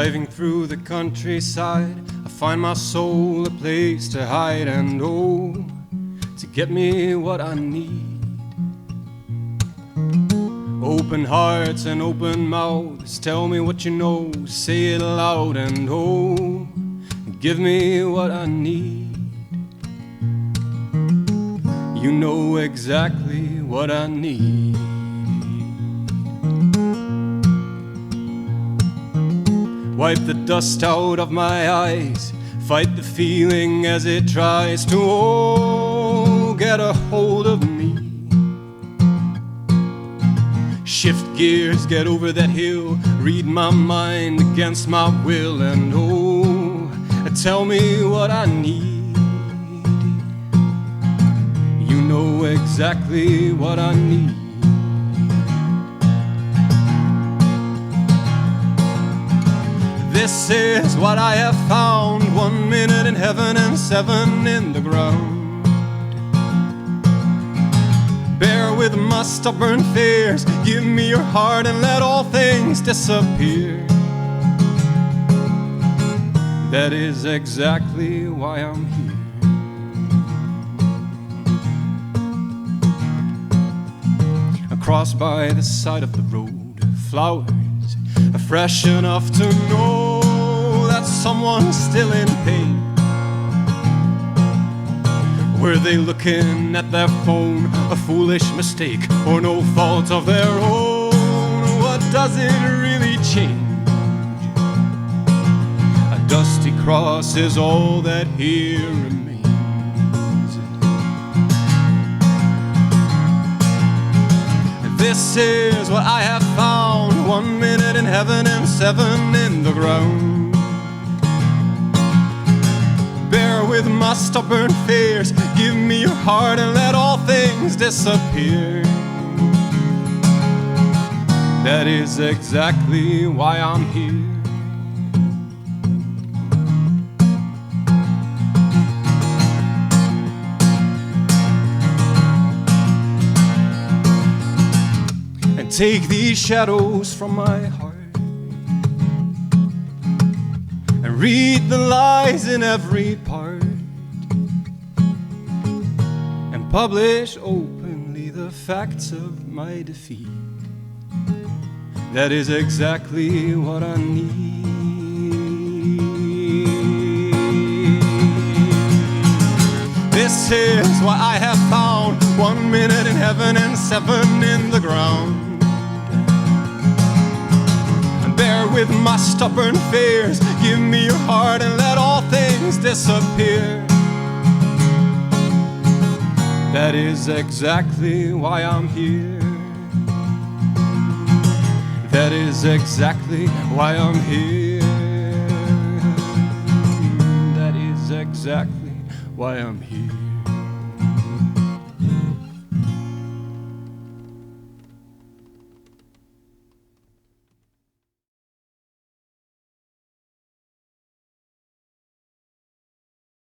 Driving through the countryside, I find my soul a place to hide, and oh, to get me what I need. Open hearts and open mouths, tell me what you know, say it loud, and oh, give me what I need. You know exactly what I need. Wipe the dust out of my eyes, fight the feeling as it tries to, oh, get a hold of me. Shift gears, get over that hill, read my mind against my will, and oh, tell me what I need. You know exactly what I need. This is what I have found, 1 minute in heaven and 7 in the ground. Bear with my stubborn fears, give me your heart and let all things disappear. That is exactly why I'm here. Across by the side of the road, flowers fresh enough to know that someone's still in pain. Were they looking at their phone, a foolish mistake or no fault of their own? What does it really change? A dusty cross is all that here remains. This is what I have found, 1 minute in heaven and 7 in the ground. Bear with my stubborn fears, give me your heart and let all things disappear. That is exactly why I'm here. Take these shadows from my heart and read the lies in every part, and publish openly the facts of my defeat. That is exactly what I need. This is what I have found, 1 minute in heaven and 7 in the ground. Bear with my stubborn fears, give me your heart and let all things disappear. That is exactly why I'm here. That is exactly why I'm here. That is exactly why I'm here.